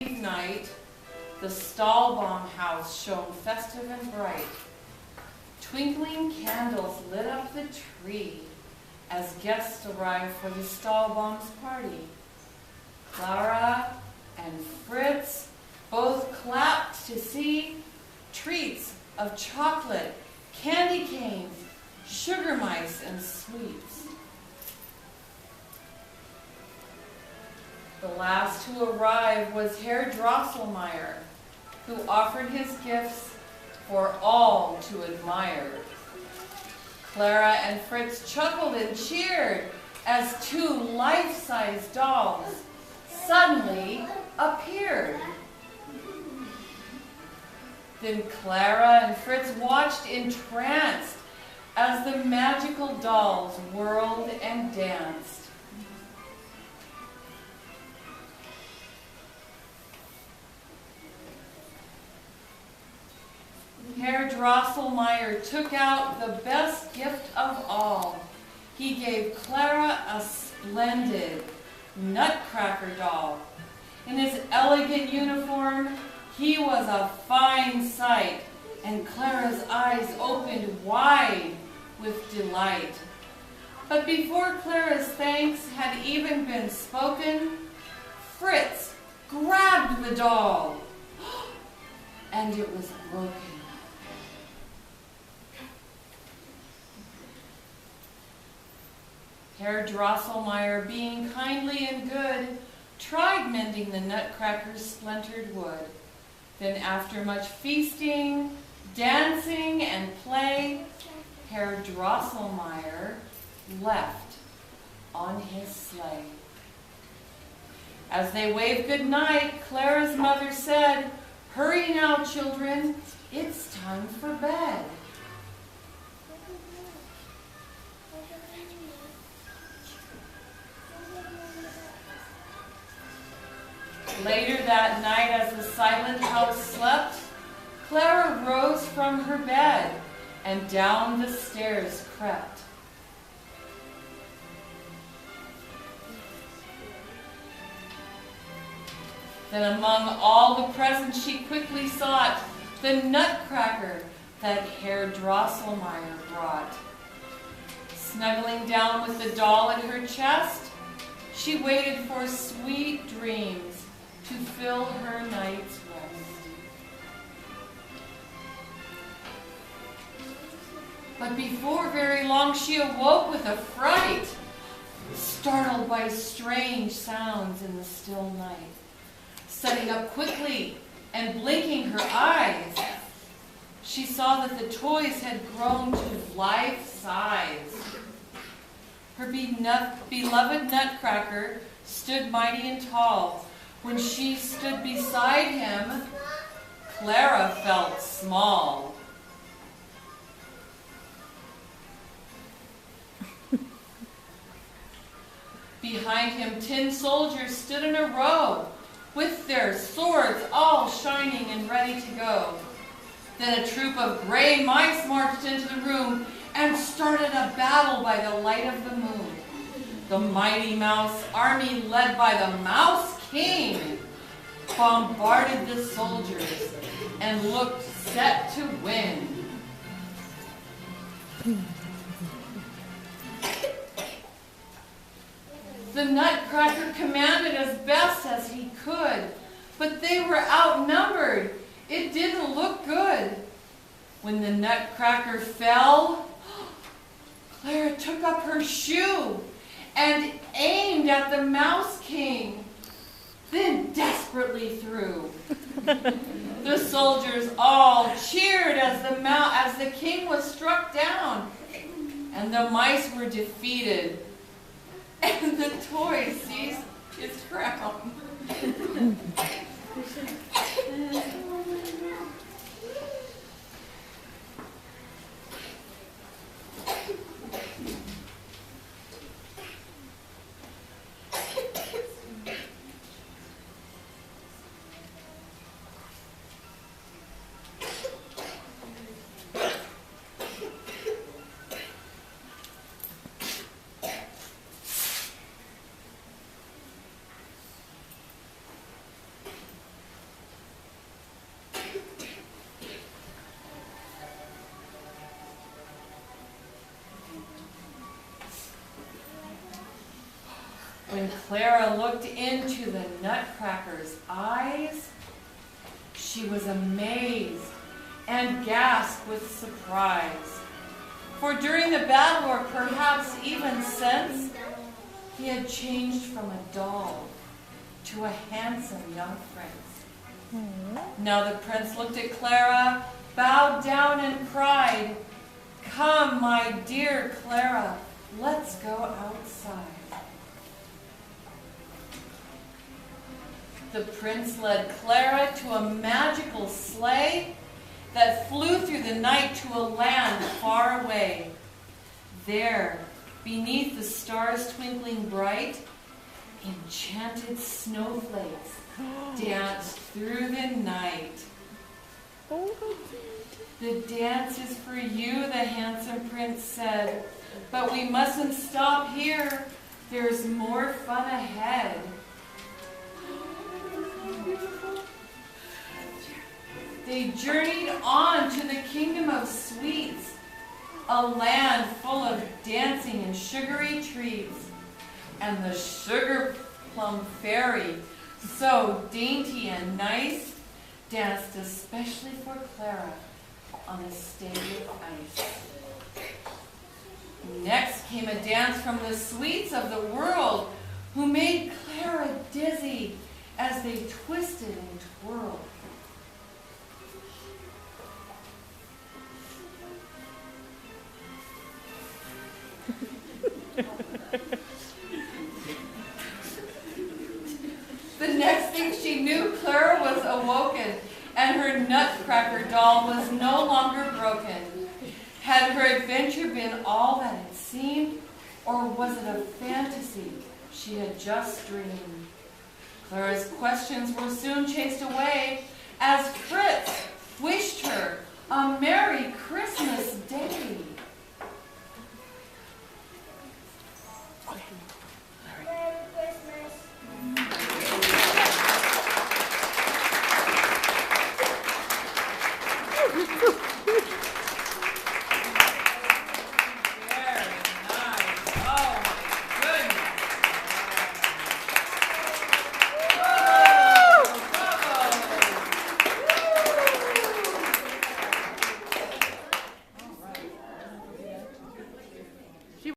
Night, the Stahlbaum house shone festive and bright. Twinkling candles lit up the tree as guests arrived for the Stahlbaum's party. Clara and Fritz both clapped to see treats of chocolate, candy canes, sugar mice, and sweets. The last to arrive was Herr Drosselmeyer, who offered his gifts for all to admire. Clara and Fritz chuckled and cheered as two life-size dolls suddenly appeared. Then Clara and Fritz watched entranced as the magical dolls whirled and danced. Herr Drosselmeyer took out the best gift of all. He gave Clara a splendid Nutcracker doll. In his elegant uniform, he was a fine sight, and Clara's eyes opened wide with delight. But before Clara's thanks had even been spoken, Fritz grabbed the doll, and it was broken. Herr Drosselmeyer, being kindly and good, tried mending the Nutcracker's splintered wood. Then after much feasting, dancing, and play, Herr Drosselmeyer left on his sleigh. As they waved goodnight, Clara's mother said, "Hurry now, children, it's time for bed." Later that night, as the silent house slept, Clara rose from her bed and down the stairs crept. Then among all the presents she quickly sought the Nutcracker that Herr Drosselmeyer brought. Snuggling down with the doll at her chest, she waited for sweet dreams to fill her night's rest. But before very long she awoke with a fright, startled by strange sounds in the still night. Sitting up quickly and blinking her eyes, she saw that the toys had grown to life size. Her beloved Nutcracker stood mighty and tall. When she stood beside him, Clara felt small. Behind him, 10 soldiers stood in a row, with their swords all shining and ready to go. Then a troop of gray mice marched into the room and started a battle by the light of the moon. The mighty mouse army, led by the Mouse King, bombarded the soldiers and looked set to win. The Nutcracker commanded as best as he could, but they were outnumbered. It didn't look good. When the Nutcracker fell, Clara took up her shoe and aimed at the Mouse King, then desperately threw. The soldiers all cheered as the king was struck down, and the mice were defeated, and the toy seized his crown. Clara looked into the Nutcracker's eyes, she was amazed and gasped with surprise. For during the battle, or perhaps even since, he had changed from a doll to a handsome young prince. Now the prince looked at Clara, bowed down and cried, "Come, my dear Clara, let's go outside." The prince led Clara to a magical sleigh that flew through the night to a land far away. There, beneath the stars twinkling bright, enchanted snowflakes danced through the night. "The dance is for you," the handsome prince said, "but we mustn't stop here. There's more fun ahead." They journeyed on to the kingdom of sweets, a land full of dancing and sugary treats, and the sugar plum fairy, so dainty and nice, danced especially for Clara on a stage of ice. Next came a dance from the sweets of the world, who made Clara dizzy as they twisted and twirled. The next thing she knew, Clara was awoken, and her Nutcracker doll was no longer broken. Had her adventure been all that it seemed, or was it a fantasy she had just dreamed? Clara's questions were soon chased away as Fritz wished her a Merry Christmas Day.